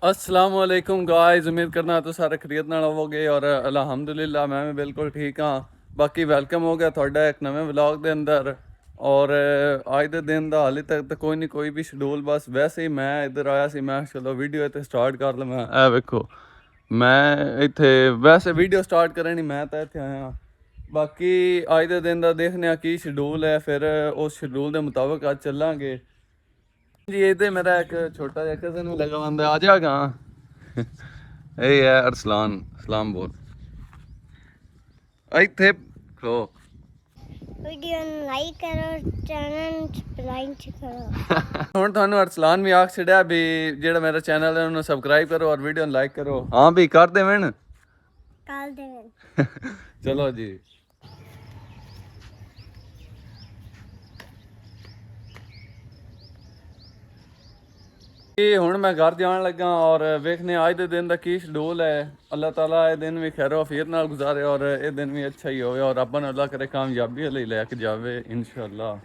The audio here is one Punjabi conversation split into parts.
अस्सलाम वालेकुम गाइस। उम्मीद करना तो सारे खरीद नाल होवोगे और अल्हम्दुलिल्लाह मैं भी बिल्कुल ठीक हाँ। बाकी वेलकम हो गया थोड़ा एक नवे व्लॉग के अंदर। और अज के दिन का हाले तक तो कोई नहीं कोई भी शेड्यूल, बस वैसे ही मैं इधर आया सी। मैं चलो वीडियो इतने स्टार्ट कर लवां। ए वेखो मैं इत्थे वैसे वीडियो स्टार्ट करनी, मैं तो इत्थे आया। बाकी अज के दिन का देखने की शेड्यूल है, फिर उस शेड्यूल के मुताबिक अज चलांगे जी। ये तो मेरा एक छोटा जिहा कज़न भी लगा बंदा आ जा कहाँ ये है अरसलान। सलाम बोल इत्थे खो वीडियो लाइक करो, चैनल सब्सक्राइब करो। ਹੁਣ ਤੁਹਾਨੂੰ ਅਰਸਲਾਨ ਵੀ ਆਖ ਛੜਿਆ ਵੀ ਜਿਹੜਾ ਮੇਰਾ ਚੈਨਲ ਹੈ ਉਹਨੂੰ ਸਬਸਕ੍ਰਾਈਬ ਕਰੋ ਔਰ ਵੀਡੀਓ ਨੂੰ ਲਾਈਕ ਕਰੋ। ਹਾਂ ਵੀ ਕਰ ਦੇਵਣ ਕਾਲ ਦੇ ਚਲੋ ਜੀ। ਇਹ ਹੁਣ ਮੈਂ ਘਰ ਜਾਣ ਲੱਗਾ ਔਰ ਵੇਖਨੇ ਅੱਜ ਦੇ ਦਿਨ ਦਾ ਕੀ ਸ਼ਡਿਊਲ ਹੈ। ਅੱਲਾਹ ਤਾਲਾ ਇਹ ਦਿਨ ਵੀ ਖੈਰੋ ਆਫੀਅਤ ਨਾਲ ਗੁਜ਼ਾਰੇ ਔਰ ਇਹ ਦਿਨ ਵੀ ਅੱਛਾ ਹੀ ਹੋਵੇ ਔਰ ਰੱਬ ਨੂੰ ਅੱਲਾਹ ਕਰੇ ਕਾਮਯਾਬੀ ਲਈ ਲੈ ਕੇ ਜਾਵੇ ਇਨਸ਼ਾਅੱਲਾ।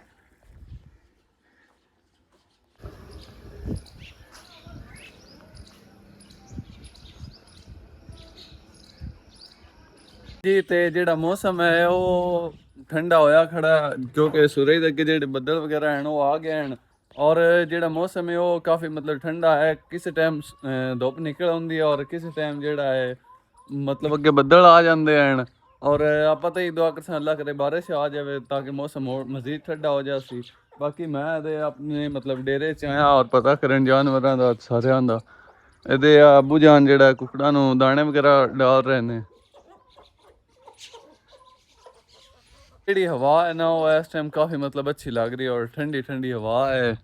ਜੀ ਤੇ ਜਿਹੜਾ ਮੌਸਮ ਹੈ ਉਹ ਠੰਡਾ ਹੋਇਆ ਖੜਾ, ਜੋ ਕਿ ਸੂਰਜ ਦੇ ਅੱਗੇ ਜਿਹੜੇ ਬੱਦਲ ਵਗੈਰਾ ਹਨ ਉਹ ਆ ਗਏ ਹਨ। ਔਰ ਜਿਹੜਾ ਮੌਸਮ ਹੈ ਉਹ ਕਾਫੀ ਮਤਲਬ ਠੰਡਾ ਹੈ। ਕਿਸੇ ਟਾਈਮ ਧੁੱਪ ਨਿਕਲ ਆਉਂਦੀ ਹੈ ਔਰ ਕਿਸੇ ਟਾਈਮ ਜਿਹੜਾ ਹੈ ਮਤਲਬ ਅੱਗੇ ਬੱਦਲ ਆ ਜਾਂਦੇ ਹਨ। ਔਰ ਆਪਾਂ ਤਾਂ ਇਹ ਦੁਆ ਕਰ ਅੱਲਾਹ ਕਰੇ ਬਾਰਿਸ਼ ਆ ਜਾਵੇ ਤਾਂ ਕਿ ਮੌਸਮ ਹੋਰ ਮਜ਼ੀਦ ਠੰਡਾ ਹੋ ਜਾਵੇ ਸੀ। ਬਾਕੀ ਮੈਂ ਤੇ ਆਪਣੇ ਮਤਲਬ ਡੇਰੇ 'ਚ ਆਇਆ ਔਰ ਪਤਾ ਕਰਨ ਜਾਨਵਰਾਂ ਦਾ ਸਾਰਿਆਂ ਦਾ। ਇਹਦੇ ਆਬੂ ਜਾਨ ਜਿਹੜਾ ਕੁਕੜਾਂ ਨੂੰ ਦਾਣੇ ਵਗੈਰਾ ਡਾਲ ਰਹੇ ਨੇ। ਜਿਹੜੀ ਹਵਾ ਹੈ ਨਾ ਉਹ ਇਸ ਟਾਈਮ ਕਾਫੀ ਮਤਲਬ ਅੱਛੀ ਲੱਗ ਰਹੀ ਹੈ ਔਰ ਠੰਡੀ ਠੰਡੀ ਹਵਾ ਹੈ।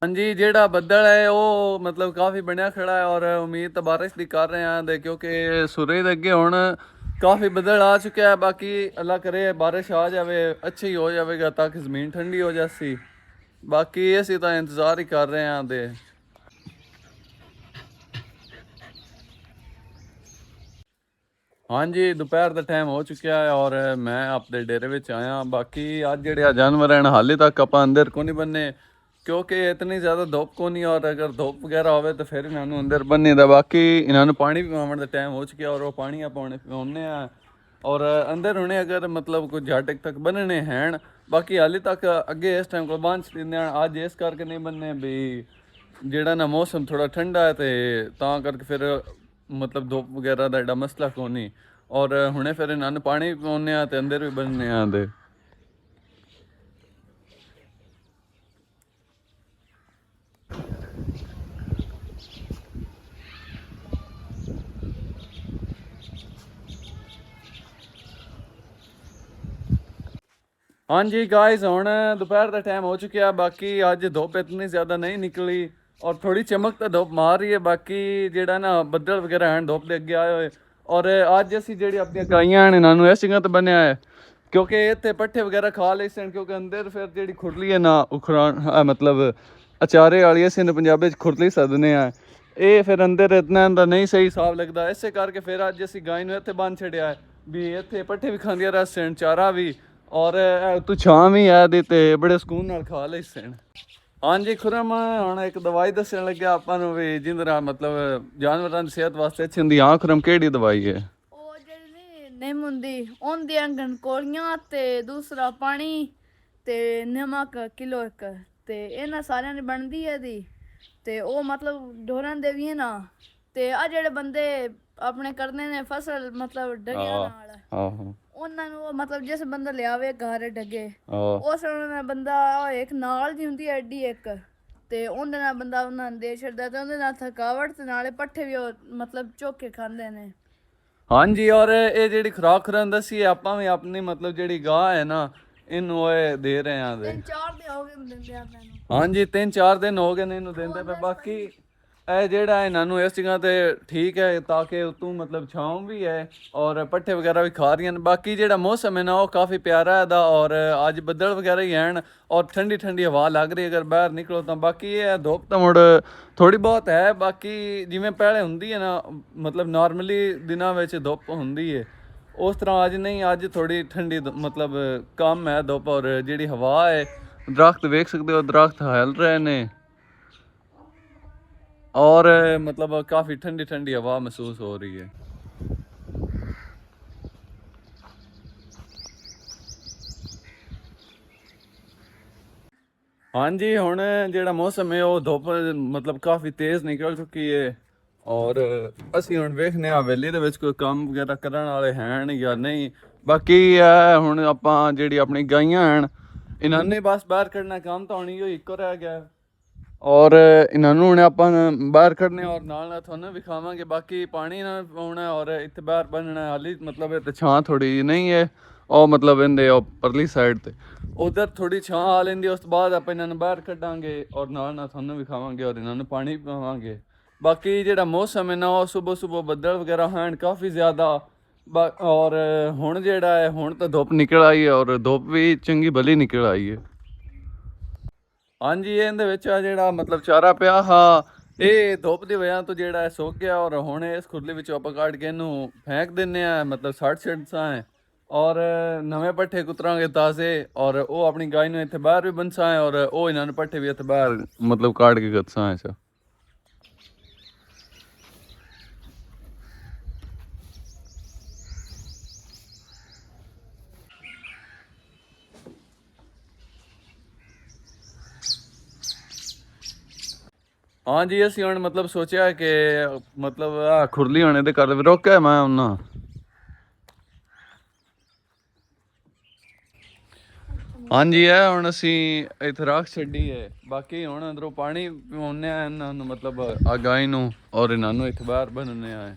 ਹਾਂਜੀ ਜਿਹੜਾ ਬੱਦਲ ਹੈ ਉਹ ਮਤਲਬ ਕਾਫੀ ਬਣਿਆ ਖੜਾ ਹੈ ਔਰ ਉਮੀਦ ਤਾਂ ਬਾਰਿਸ਼ ਦੀ ਕਰ ਰਹੇ ਹਾਂ ਦੇ ਕਿਉਂਕਿ ਸੂਰਜ ਦੇ ਅੱਗੇ ਹੁਣ ਕਾਫੀ ਬੱਦਲ ਆ ਚੁੱਕਿਆ ਹੈ। ਬਾਕੀ ਅੱਲਾ ਕਰੇ ਬਾਰਿਸ਼ ਆ ਜਾਵੇ, ਅੱਛੀ ਹੀ ਹੋ ਜਾਵੇਗਾ ਤਾਂ ਕਿ ਜ਼ਮੀਨ ਠੰਡੀ ਹੋ ਜਾਸੀ। ਬਾਕੀ ਅਸੀਂ ਤਾਂ ਇੰਤਜ਼ਾਰ ਹੀ ਕਰ ਰਹੇ ਹਾਂ ਦੇ। ਹਾਂਜੀ ਦੁਪਹਿਰ ਦਾ ਟਾਈਮ ਹੋ ਚੁੱਕਿਆ ਹੈ ਔਰ ਮੈਂ ਆਪਣੇ ਡੇਰੇ ਵਿੱਚ ਆਇਆ। ਬਾਕੀ ਅੱਜ ਜਿਹੜੇ ਜਾਨਵਰ ਹਨ ਹਾਲੇ ਤੱਕ ਆਪਾਂ ਅੰਦਰ ਕੋ ਨਹੀਂ ਬੰਨੇ क्योंकि इतनी ज़्यादा धुप को नहीं। और अगर धुप वगैरह हो तो फिर इन्होंने अंदर बनने का। बाकी इन्होंने पानी पिवाने का टाइम हो चुका और वो पानी आप पिवाने और अंदर उन्हें अगर मतलब कुछ झाटक तक बनने हैं। बाकी हाले तक अगे इस टाइम को बांध छड़े अज इस करके नहीं बनने भी जेड़ा ना मौसम थोड़ा ठंडा है तो करके फिर मतलब धुप वगैरह का एडा मसला को नहीं। और हुणे फिर इन्होंने पानी पिवाने तो अंदर भी बनने दे। हाँ जी गाइस हुण दोपहर का टाइम हो चुका है। बाकी अज धुप इतनी ज़्यादा नहीं निकली और थोड़ी चमक तो धुप मार रही है। बाकी जेड़ा ना बदल वगैरह हैं धुप के अगे आए हुए। और अज असी जी अपन गाइयां हैं इन्होंने इस जगह तो बनया है क्योंकि इतने पट्ठे वगैरह खा ले सन। क्योंकि अंदर फिर जी खुरली है ना उखड़ा मतलब अचारे वाली असी पंजाबी खुरली सदने हैं। ये फिर अंदर इतना नहीं सही हिसाब लगता, इस करके फिर अज असी गाय में इतने बन छड़िया है भी इतने पट्ठे भी खाँदिया रह सन, चारा भी और तू छां भी है दी ते बड़े सुकून नाल खा ले सन। हाँ जी खुरम हुण एक दवाई दसन लग्या आपां नूं भी जिंदे नाल मतलब जानवरां दी सेहत वास्ते अच्छी हुंदी। हाँ खुरम केड़ी दवाई है? ਉਹ ਜਿਹੜੀ ਨਿੰਮ ਹੁੰਦੀ ਉਹਦੀਆਂ ਗੰਡਕੋਲੀਆਂ ਤੇ ਦੂਸਰਾ ਪਾਣੀ ਤੇ ਨਮਕ ਕਿਲੋ ਇੱਕ ਤੇ ਇਹਨਾਂ ਸਾਰਿਆਂ ਦੀ ਬਣਦੀ ਹੈ ਦੀ। ਤੇ ਉਹ ਮਤਲਬ ਢੋਰਾਂ ਦੇ ਵੀ ਹੈ ਨਾ। ਤੇ ਆ ਜਿਹੜੇ ਬੰਦੇ ਆਪਣੇ ਕਰਦੇ ਨੇ ਫਸਲ ਮਤਲਬ ਡਗਿਆਂ ਨਾਲ ਆਹੋ ਉਹਨਾਂ ਨੂੰ ਮਤਲਬ ਜਿਸ ਬੰਦਾ ਲਿਆਵੇ ਘਰ ਡਗੇ ਉਸ ਨਾਲ ਬੰਦਾ ਇੱਕ ਨਾਲ ਦੀ ਹੁੰਦੀ ਐਡੀ ਇੱਕ ਤੇ ਉਹਦੇ ਨਾਲ ਬੰਦਾ ਉਹਨਾਂ ਨੂੰ ਦੇ ਛੱਡਦਾ ਤੇ ਉਹਦੇ ਨਾਲ ਥਕਾਵਟ ਤੇ ਨਾਲੇ ਪੱਠੇ ਵੀ ਉਹ ਮਤਲਬ ਚੁੱਕ ਕੇ ਖਾਂਦੇ ਨੇ। हाँ जी और ये जी खुराक खुरान दसी है आप भी अपनी मतलब जी गाह है ना इनू दे रहे हैं। 3-4 दिन हो गए ਦਿੰਦੇ ਆ ਮੈਨੂੰ। हाँ जी 3-4 दिन हो गए ने इनू देंदे पे। बाकी ਇਹ ਜਿਹੜਾ ਇਹਨਾਂ ਨੂੰ ਇਸ ਜਗ੍ਹਾ ਤੇ ਠੀਕ ਹੈ ਤਾਂ ਕਿ ਉਤੋਂ ਮਤਲਬ ਛਾਂ ਵੀ ਹੈ ਔਰ ਪੱਠੇ ਵਗੈਰਾ ਵੀ ਖਾ ਰਹੀਆਂ ਨੇ। ਬਾਕੀ ਜਿਹੜਾ ਮੌਸਮ ਹੈ ਨਾ ਉਹ ਕਾਫੀ ਪਿਆਰਾ ਹੈ ਦਾ ਔਰ ਅੱਜ ਬੱਦਲ ਵਗੈਰਾ ਹੀ ਹਨ ਔਰ ਠੰਡੀ ਠੰਡੀ ਹਵਾ ਲੱਗ ਰਹੀ ਅਗਰ ਬਾਹਰ ਨਿਕਲੋ ਤਾਂ। ਬਾਕੀ ਇਹ ਧੁੱਪ ਤਾਂ ਮੁੜ ਥੋੜੀ ਬਹੁਤ ਹੈ, ਬਾਕੀ ਜਿਵੇਂ ਪਹਿਲੇ ਹੁੰਦੀ ਹੈ ਨਾ ਮਤਲਬ ਨਾਰਮਲੀ ਦਿਨਾਂ ਵਿੱਚ ਧੁੱਪ ਹੁੰਦੀ ਹੈ ਉਸ ਤਰ੍ਹਾਂ ਅੱਜ ਨਹੀਂ। ਅੱਜ ਥੋੜੀ ਠੰਡੀ ਮਤਲਬ ਕਮ ਹੈ ਧੁੱਪ ਔਰ ਜਿਹੜੀ ਹਵਾ ਹੈ ਦਰਖਤ ਵੇਖ ਸਕਦੇ ਹੋ ਦਰਖਤ ਹਿਲ ਰਹੇ ਨੇ और मतलब काफ़ी ठंडी ठंडी हवा महसूस हो रही है। हाँ जी हुण जिहड़ा मौसम है वो धुप मतलब काफ़ी तेज़ निकल चुकी है और असीं हुण वेखने हवेली दे विच कोई काम वगैरह करन वाले हैं या नहीं। बाकी हुण आपां जिहड़ी अपनी गाइयां हैं इन्हां ने बस बाहर कढना काम तो हुण इक्को रह गया और इन्हां नूं हुण आपां बाहर कढने और नाल तुहानूं विखावांगे। बाकी पानी ना पाउणा और इत्थे बाहर बन्नना हाली मतलब इत्थे छां थोड़ी नहीं है और मतलब इहदे परली साइड ते उधर थोड़ी छां आ लेंदी उस तो बाद आपां इन्हां नूं बाहर कढांगे और नाल तुहानूं विखावांगे और इन्हां नूं पानी पिवावांगे। बाकी जिहड़ा मौसम है ना वो सुबह सुबह बदल वगैरह हैं काफ़ी ज़्यादा और हुण जिहड़ा है हुण तो धुप निकल आई है और धुप भी चंगी भली निकल आई है। हाँ जी ਇਹਦੇ ਵਿੱਚ ਆ ਜਿਹੜਾ ਮਤਲਬ ਚਾਰਾ ਪਿਆ ਹਾਂ ਇਹ ਧੁੱਪ ਦੀ ਵਜ੍ਹਾ ਤੋਂ ਜਿਹੜਾ ਸੁੱਕ ਗਿਆ ਔਰ ਹੁਣ ਇਸ ਖੁਰਲੀ ਵਿੱਚੋਂ ਆਪਾਂ ਕੱਢ ਕੇ ਇਹਨੂੰ ਫੇਂਕ ਦਿੰਨੇ ਆ ਮਤਲਬ ਛੱਡ ਹੈ ਔਰ ਨਵੇਂ ਪੱਠੇ ਕੁਤਰਾਂਗੇ ਤਾਜ਼ੇ ਔਰ ਉਹ ਆਪਣੀ ਗਾਂ ਨੂੰ ਇੱਥੇ ਬਾਹਰ ਵੀ ਬੰਨਸਾਂ ਹੈ ਔਰ ਉਹ ਇਹਨਾਂ ਨੂੰ ਪੱਠੇ ਵੀ ਇੱਥੇ ਬਾਹਰ ਮਤਲਬ ਕੱਢ ਕੇ ਗੱਸਾਂ ਹੈ। हाँ जी असी हुण मतलब सोचा कि मतलब आ खुरली होने दे कर रोके मैं उन्ना हाँ जी है हुण असी इत्थे रख छड्डी है। बाकी हुण अंदरों पानी पिवाउने आ इन्हां नूं मतलब आ गाय नूं और इन्हां नूं इत्थे बाहर बन्नने आ।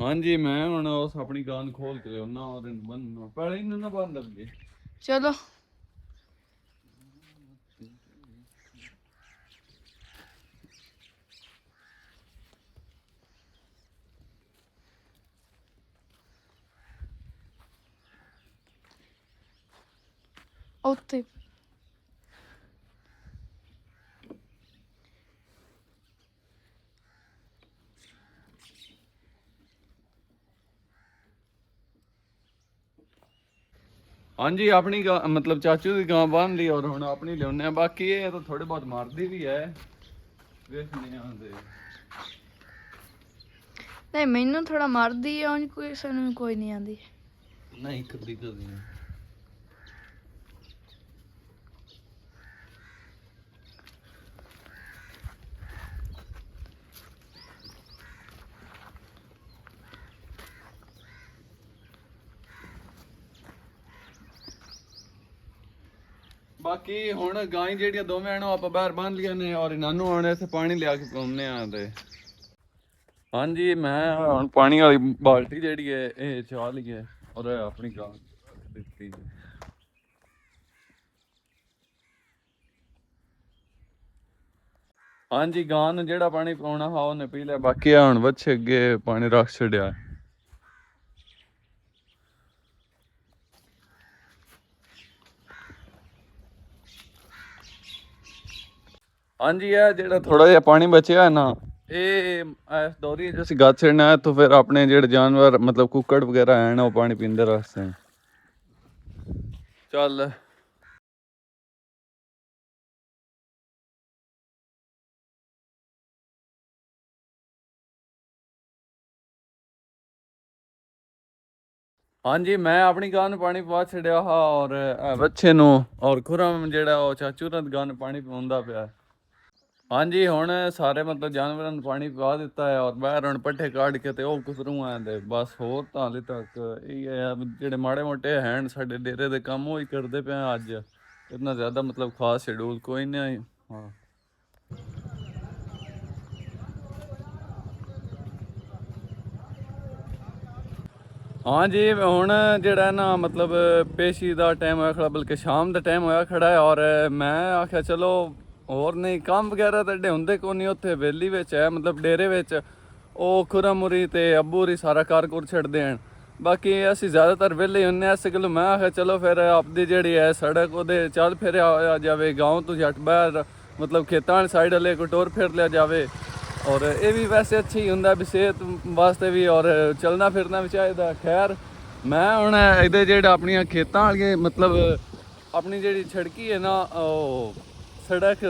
हाँ जी मैं हुण उस अपनी गां नूं खोल के लियाउणा और इन्हूं बन्नना पहले इन्हूं ना बंद लगे चलो ਉੱਥੇ हाँ जी अपनी मतलब चाचू की गां बांध ली और हुण अपनी लियाउने। बाकी ये तो थोड़े बहुत मारदी भी है वेखने आंदे ਨਹੀਂ ਮੈਨੂੰ ਥੋੜਾ ਮਾਰਦੀ ਹੈ ਉਂਝ ਕੋਈ ਸਾਨੂੰ ਕੋਈ ਨਹੀਂ ਆਂਦੀ नहीं कदी कदी बाकी हुण गाय ਜਿਹੜੀਆਂ ਦੋਵੇਂ ਨੂੰ ਆਪਾਂ ਬਾਹਰ ਬੰਨ ਲਿਆ ਨੇ ਔਰ ਇਹਨਾਂ ਨੂੰ ਹੁਣ ਇੱਥੇ ਪਾਣੀ ਲਿਆ ਕੇ ਪਾਉਣੇ ਆ ਤੇ ਹਾਂਜੀ ਮੈਂ ਹੁਣ ਪਾਣੀ ਵਾਲੀ ਬਾਲਟੀ ਜਿਹੜੀ ਹੈ ਇਹ ਚਾਹ ਲਈ ਹੈ ਔਰ ਆਪਣੀ ਗਾਂ ਦਿੱਤੀ। ਹਾਂਜੀ ਗਾਂ ਨੂੰ ਜਿਹੜਾ ਪਾਣੀ ਪਾਉਣਾ ਹਾ ਉਹਨੇ ਪੀ ਲਿਆ। ਬਾਕੀ ਆ ਹੁਣ ਵੱਛੇ ਅੱਗੇ ਪਾਣੀ ਰੱਖ ਛੱਡਿਆ। ਹਾਂਜੀ ਇਹ ਜਿਹੜਾ ਥੋੜਾ ਜਿਹਾ ਪਾਣੀ ਬਚਿਆ ਹੈ ਨਾ ਇਹ ਇਸ ਦੌਰੀ ਚ ਅਸੀਂ ਗੱਤ ਛੱਡਣਾ ਹੈ ਤਾਂ ਫਿਰ ਆਪਣੇ ਜਿਹੜੇ ਜਾਨਵਰ ਮਤਲਬ ਕੁੱਕੜ ਵਗੈਰਾ ਹੈ ਨਾ ਉਹ ਪਾਣੀ ਪੀਂਦੇ ਰਸਤੇ ਚੱਲ। ਹਾਂਜੀ ਮੈਂ ਆਪਣੀ ਗਾਂ ਨੂੰ ਪਾਣੀ ਪਵਾ ਛੱਡਿਆ ਹਾ ਔਰ ਵੱਛੇ ਨੂੰ ਔਰ ਖੁਰਮ ਜਿਹੜਾ ਉਹ ਚਾਚੂ ਨਾਲ ਗਾਂ ਨੂੰ ਪਾਣੀ ਪਿਆਉਂਦਾ ਪਿਆ। ਹਾਂਜੀ ਹੁਣ ਸਾਰੇ ਮਤਲਬ ਜਾਨਵਰਾਂ ਨੂੰ ਪਾਣੀ ਪਾ ਦਿੱਤਾ ਹੈ ਔਰ ਬਾਹਰ ਹੁਣ ਪੱਠੇ ਕੱਢ ਕੇ ਤੇ ਉਹ ਕੁਤਰੂ ਆਂਦੇ ਬਸ ਹੋਰ ਤਾਂ ਹਾਲੇ ਤੱਕ ਇਹ ਹੈ ਜਿਹੜੇ ਮਾੜੇ ਮੋਟੇ ਹੈਂਡ ਸਾਡੇ ਡੇਰੇ ਦੇ ਕੰਮ ਉਹ ਹੀ ਕਰਦੇ ਪਏ ਅੱਜ ਇਤਨਾ ਜ਼ਿਆਦਾ ਮਤਲਬ ਖਾਸ ਸ਼ੈਡਿਊਲ ਕੋਈ ਨਹੀਂ। ਹਾਂ हाँ जी हुण जिहड़ा ना मतलब पेशी का टाइम होया खड़ा बल्कि शाम का टाइम होया खड़ा है और मैं आख्या चलो ਹੋਰ ਨਹੀਂ ਕੰਮ ਵਗੈਰਾ ਤਾਂ ਡੇ ਹੁੰਦੇ ਕੋਈ ਨਹੀਂ ਉੱਥੇ ਵੇਲੀ ਵਿੱਚ ਹੈ ਮਤਲਬ ਡੇਰੇ ਵਿੱਚ ਉਹ ਖੁਰਾਮੁਰੀ ਤੇ ਅੱਬੂਰੀ ਸਾਰਾ ਕਾਰ ਛੱਡਦੇ ਹਨ ਬਾਕੀ ਅਸੀਂ ਜ਼ਿਆਦਾਤਰ ਵਿਹਲੇ ਹੀ ਹੁੰਦੇ ਹਾਂ ਇਸ ਗੱਲੋਂ ਮੈਂ ਆਖਿਆ ਚਲੋ ਫਿਰ ਆਪਦੀ ਜਿਹੜੀ ਹੈ ਸੜਕ ਉਹਦੇ ਚੱਲ ਫਿਰਿਆ ਹੋਇਆ ਜਾਵੇ ਗਾਉਂ ਤੋਂ ਜੱਟ ਬਾਹਰ ਮਤਲਬ ਖੇਤਾਂ ਵਾਲੀ ਸਾਈਡ ਵਾਲੇ ਕੋਈ ਟੁਰ ਫਿਰ ਲਿਆ ਜਾਵੇ ਔਰ ਇਹ ਵੀ ਵੈਸੇ ਅੱਛੀ ਹੀ ਹੁੰਦਾ ਵੀ ਸਿਹਤ ਵਾਸਤੇ ਵੀ ਔਰ ਚੱਲਣਾ ਫਿਰਨਾ ਵੀ ਚਾਹੀਦਾ ਖੈਰ ਮੈਂ ਹੁਣ ਇਹਦੇ ਜਿਹੜੇ ਆਪਣੀਆਂ ਖੇਤਾਂ ਵਾਲੀਆਂ ਮਤਲਬ ਆਪਣੀ ਜਿਹੜੀ ਸੜਕੀ ਹੈ ਨਾ ਉਹ ਸੜਕ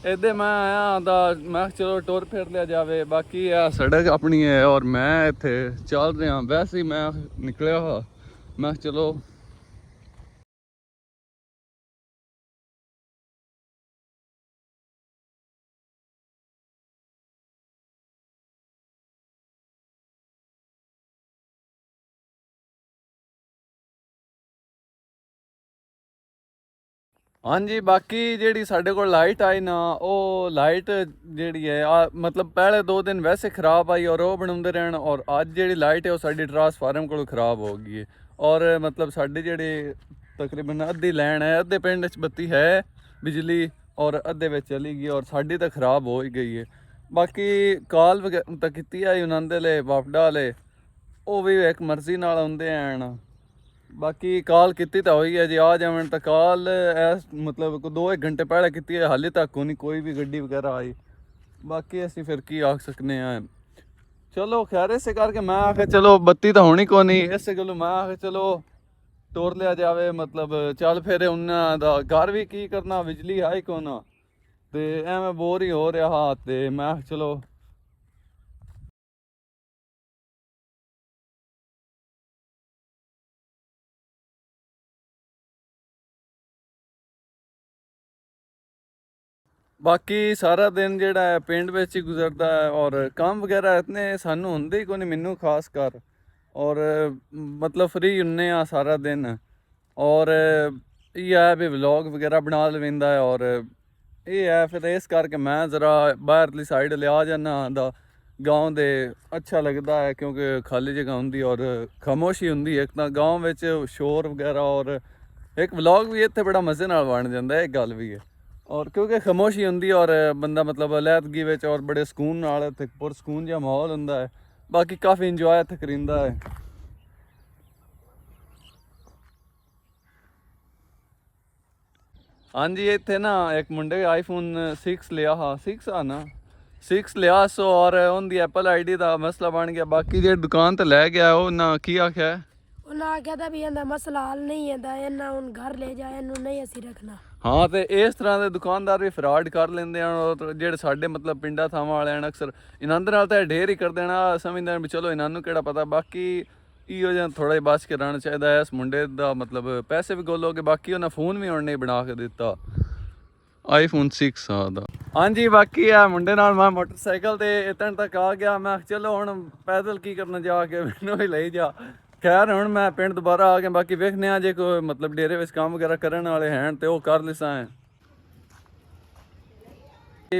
ਇਹਦੇ ਮੈਂ ਆਇਆ ਦਾ ਮੈਂ ਕਿਹਾ ਚਲੋ ਟੁਰ ਫਿਰ ਲਿਆ ਜਾਵੇ ਬਾਕੀ ਆ ਸੜਕ ਆਪਣੀ ਹੈ ਔਰ ਮੈਂ ਇੱਥੇ ਚੱਲ ਰਿਹਾ ਵੈਸੇ ਹੀ ਮੈਂ ਨਿਕਲਿਆ ਹੋਇਆ ਮੈਂ ਕਿਹਾ ਚਲੋ ਹਾਂਜੀ ਬਾਕੀ ਜਿਹੜੀ ਸਾਡੇ ਕੋਲ ਲਾਈਟ ਆਈ ਨਾ ਉਹ ਲਾਈਟ ਜਿਹੜੀ ਹੈ ਮਤਲਬ ਪਹਿਲੇ 2 ਦਿਨ ਵੈਸੇ ਖਰਾਬ ਆਈ ਔਰ ਉਹ ਬਣਾਉਂਦੇ ਰਹਿਣ ਔਰ ਅੱਜ ਜਿਹੜੀ ਲਾਈਟ ਹੈ ਉਹ ਸਾਡੀ ਟਰਾਂਸਫਾਰਮ ਕੋਲੋਂ ਖਰਾਬ ਹੋ ਗਈ ਹੈ ਔਰ ਮਤਲਬ ਸਾਡੇ ਜਿਹੜੇ ਤਕਰੀਬਨ ਅੱਧੀ ਲਾਈਨ ਹੈ ਅੱਧੇ ਪਿੰਡ 'ਚ ਬੱਤੀ ਹੈ ਬਿਜਲੀ ਔਰ ਅੱਧੇ ਵਿੱਚ ਚਲੀ ਗਈ ਔਰ ਸਾਡੀ ਤਾਂ ਖਰਾਬ ਹੋ ਹੀ ਗਈ ਹੈ ਬਾਕੀ ਕਾਲ ਵਗੈਰਾ ਤਾਂ ਕੀਤੀ ਆਈ ਉਹਨਾਂ ਦੇ ਲਈ ਵਾਪਡਾ ਵਾਲੇ ਉਹ ਵੀ ਇੱਕ ਮਰਜ਼ੀ ਨਾਲ ਆਉਂਦੇ ਹਨ ਬਾਕੀ ਕਾਲ ਕੀਤੀ ਤਾਂ ਹੋਈ ਹੈ ਜੀ ਆ ਜਾਵਣ ਤਾਂ ਕਾਲ ਮਤਲਬ 2-1 ਘੰਟੇ ਪਹਿਲਾਂ ਕੀਤੀ ਹੈ ਹਾਲੇ ਤੱਕ ਕੋਈ ਵੀ ਗੱਡੀ ਵਗੈਰਾ ਆਈ ਬਾਕੀ ਅਸੀਂ ਫਿਰ ਕੀ ਆਖ ਸਕਨੇ ਆ ਚਲੋ ਖੈਰ ਇਸੇ ਕਰਕੇ ਮੈਂ ਆਖਿਆ ਚਲੋ ਬੱਤੀ ਤਾਂ ਹੋਣੀ ਕੋ ਨਹੀਂ ਇਸੇ ਗੱਲੋਂ ਮੈਂ ਆਖਿਆ ਚਲੋ ਤੋਰ ਲਿਆ ਜਾਵੇ ਮਤਲਬ ਚੱਲ ਫਿਰ ਉਹਨਾਂ ਦਾ ਘਰ ਵੀ ਕੀ ਕਰਨਾ ਬਿਜਲੀ ਆਈ ਕੋ ਨਾ ਤੇ ਐਵੇਂ ਬੋਰ ਹੀ ਹੋ ਰਿਹਾ ਤੇ ਮੈਂ ਚਲੋ ਬਾਕੀ ਸਾਰਾ ਦਿਨ ਜਿਹੜਾ ਹੈ ਪਿੰਡ ਵਿੱਚ ਹੀ ਗੁਜ਼ਰਦਾ ਹੈ ਔਰ ਕੰਮ ਵਗੈਰਾ ਇਤਨੇ ਸਾਨੂੰ ਹੁੰਦੇ ਹੀ ਕੋਈ ਨਹੀਂ ਮੈਨੂੰ ਖਾਸ ਕਰ ਔਰ ਮਤਲਬ ਫਰੀ ਹੁੰਨੇ ਆ ਸਾਰਾ ਦਿਨ ਔਰ ਇਹ ਹੈ ਵੀ ਵਲੌਗ ਵਗੈਰਾ ਬਣਾ ਲਵਿੰਦਾ ਹੈ ਔਰ ਇਹ ਹੈ ਫਿਰ ਇਸ ਕਰਕੇ ਮੈਂ ਜ਼ਰਾ ਬਾਹਰਲੀ ਸਾਈਡ ਲਿਆ ਜਾਂਦਾ ਦਾ ਗਾਉਂ ਦੇ ਅੱਛਾ ਲੱਗਦਾ ਹੈ ਕਿਉਂਕਿ ਖਾਲੀ ਜਗ੍ਹਾ ਹੁੰਦੀ ਔਰ ਖਾਮੋਸ਼ੀ ਹੁੰਦੀ ਇੱਕ ਤਾਂ ਗਾਉਂ ਵਿੱਚ ਸ਼ੋਰ ਵਗੈਰਾ ਔਰ ਇੱਕ ਵਲੌਗ ਵੀ ਇੱਥੇ ਬੜਾ ਮਜ਼ੇ ਨਾਲ ਬਣ ਜਾਂਦਾ ਹੈ ਇਹ ਗੱਲ ਵੀ ਹੈ ਔਰ ਕਿਉਂਕਿ ਖਾਮੋਸ਼ੀ ਹੁੰਦੀ ਔਰ ਬੰਦਾ ਮਤਲਬ ਅਲੈਦਗੀ ਵਿੱਚ ਔਰ ਬੜੇ ਸਕੂਨ ਨਾਲ ਇੱਥੇ ਪੁਰਸਕੂਨ ਜਿਹਾ ਮਾਹੌਲ ਹੁੰਦਾ ਹੈ ਬਾਕੀ ਕਾਫੀ ਇੰਜੋਏ ਇੱਥੇ ਕਰੀਂਦਾ ਹੈ ਹਾਂਜੀ ਇੱਥੇ ਨਾ ਇੱਕ ਮੁੰਡੇ ਆਈਫੋਨ 6 ਲਿਆ ਹਾਂ 6 ਆ ਨਾ 6 ਲਿਆ ਸੋ ਔਰ ਉਹਦੀ ਐਪਲ ਆਈਡੀ ਦਾ ਮਸਲਾ ਬਣ ਗਿਆ ਬਾਕੀ ਜਿਹੜੀ ਦੁਕਾਨ ਤੇ ਲੈ ਗਿਆ ਉਹ ਨਾ ਕੀ ਆਖਿਆ ਉਹਨਾਂ ਆਖਿਆ ਤਾਂ ਵੀ ਇਹਦਾ ਮਸਲਾ ਹੱਲ ਨਹੀਂ ਇਹਦਾ ਇਹਨਾਂ ਹੁਣ ਘਰ ਲੈ ਜਾ ਇਹਨੂੰ ਨਹੀਂ ਅਸੀਂ ਰੱਖਣਾ ਹਾਂ ਤੇ ਇਸ ਤਰ੍ਹਾਂ ਦੇ ਦੁਕਾਨਦਾਰ ਵੀ ਫਰਾਡ ਕਰ ਲੈਂਦੇ ਹਨ ਔਰ ਜਿਹੜੇ ਸਾਡੇ ਮਤਲਬ ਪਿੰਡਾਂ ਥਾਵਾਂ ਵਾਲੇ ਹਨ ਅਕਸਰ ਇਹਨਾਂ ਦੇ ਨਾਲ ਤਾਂ ਢੇਰ ਹੀ ਕਰ ਦੇਣਾ ਸਮਝਦੇ ਵੀ ਚਲੋ ਇਹਨਾਂ ਨੂੰ ਕਿਹੜਾ ਪਤਾ ਬਾਕੀ ਇਹੋ ਜਿਹਾ ਥੋੜਾ ਜਿਹਾ ਬਚ ਕੇ ਰਹਿਣਾ ਚਾਹੀਦਾ ਹੈ ਇਸ ਮੁੰਡੇ ਦਾ ਮਤਲਬ ਪੈਸੇ ਵੀ ਗੋਲ ਹੋ ਗਏ ਬਾਕੀ ਉਹਨਾਂ ਫੋਨ ਵੀ ਹੁਣ ਨਹੀਂ ਬਣਾ ਕੇ ਦਿੱਤਾ ਆਈਫੋਨ 6 ਆ ਦਾ ਹਾਂਜੀ ਬਾਕੀ ਆ ਮੁੰਡੇ ਨਾਲ ਮੈਂ ਮੋਟਰਸਾਈਕਲ ਤੇ ਇਤਨ ਤੱਕ ਆ ਗਿਆ ਮੈਂ ਚਲੋ ਹੁਣ ਪੈਦਲ ਕੀ ਕਰਨਾ ਜਾ ਕੇ ਮੈਨੂੰ ਵੀ ਲਈ ਜਾ ਖੈਰ ਹੁਣ ਮੈਂ ਪਿੰਡ ਦੁਬਾਰਾ ਆ ਗਿਆ ਬਾਕੀ ਵੇਖਨੇ ਆ ਜੇ ਕੋਈ ਮਤਲਬ ਡੇਰੇ ਵਿੱਚ ਕੰਮ ਵਗੈਰਾ ਕਰਨ ਵਾਲੇ ਹਨ ਤੇ ਉਹ ਕਰ ਲਿਸਾਂ ਹੈ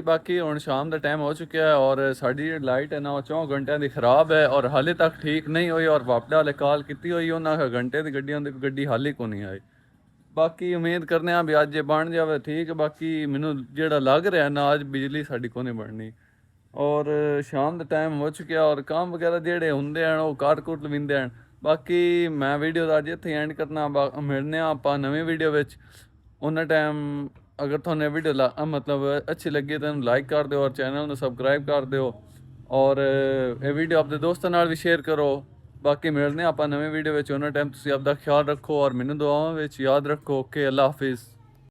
ਬਾਕੀ ਹੁਣ ਸ਼ਾਮ ਦਾ ਟਾਈਮ ਹੋ ਚੁੱਕਿਆ ਹੈ ਔਰ ਸਾਡੀ ਜਿਹੜੀ ਲਾਈਟ ਹੈ ਨਾ ਉਹ 4 ਘੰਟਿਆਂ ਦੀ ਖਰਾਬ ਹੈ ਔਰ ਹਾਲੇ ਤੱਕ ਠੀਕ ਨਹੀਂ ਹੋਈ ਔਰ ਵਾਪਡਾ ਵਾਲੇ ਕਾਲ ਕੀਤੀ ਹੋਈ ਉਹਨਾਂ ਘੰਟੇ ਦੀ ਗੱਡੀਆਂ ਦੀ ਗੱਡੀ ਹਾਲੇ ਕੋ ਨਹੀਂ ਆਈ ਬਾਕੀ ਉਮੀਦ ਕਰਨੇ ਆ ਵੀ ਅੱਜ ਜੇ ਬਣ ਜਾਵੇ ਠੀਕ ਬਾਕੀ ਮੈਨੂੰ ਜਿਹੜਾ ਲੱਗ ਰਿਹਾ ਨਾ ਅੱਜ ਬਿਜਲੀ ਸਾਡੀ ਕੋ ਨਹੀਂ ਬਣਨੀ ਔਰ ਸ਼ਾਮ ਦਾ ਟਾਈਮ ਹੋ ਚੁੱਕਿਆ ਔਰ ਕੰਮ ਵਗੈਰਾ ਜਿਹੜੇ ਹੁੰਦੇ ਹਨ ਉਹ ਕਾਟ-ਕੂਟ ਲਵਿੰਦੇ ਹਨ ਬਾਕੀ ਮੈਂ ਵੀਡੀਓ ਦਾ ਅੱਜ ਇੱਥੇ ਐਂਡ ਕਰਨਾ ਮਿਲਨੇ ਆ ਆਪਾਂ ਨਵੀਂ ਵੀਡੀਓ ਵਿੱਚ ਉਹਨਾਂ ਟਾਈਮ ਅਗਰ ਤੁਹਾਨੂੰ ਇਹ ਵੀਡੀਓ ਮਤਲਬ ਅੱਛੀ ਲੱਗੀ ਤਾਂ ਲਾਈਕ ਕਰ ਦਿਓ ਔਰ ਚੈਨਲ ਨੂੰ ਸਬਸਕ੍ਰਾਈਬ ਕਰ ਦਿਓ ਔਰ ਇਹ ਵੀਡੀਓ ਆਪਣੇ ਦੋਸਤਾਂ ਨਾਲ ਵੀ ਸ਼ੇਅਰ ਕਰੋ ਬਾਕੀ ਮਿਲਦੇ ਆਪਾਂ ਨਵੇਂ ਵੀਡੀਓ ਵਿੱਚ ਉਹਨਾਂ ਟਾਈਮ ਤੁਸੀਂ ਆਪਦਾ ਖਿਆਲ ਰੱਖੋ ਔਰ ਮੈਨੂੰ ਦੁਆਵਾਂ ਵਿੱਚ ਯਾਦ ਰੱਖੋ ਓਕੇ ਅੱਲਾ ਹਾਫਿਜ਼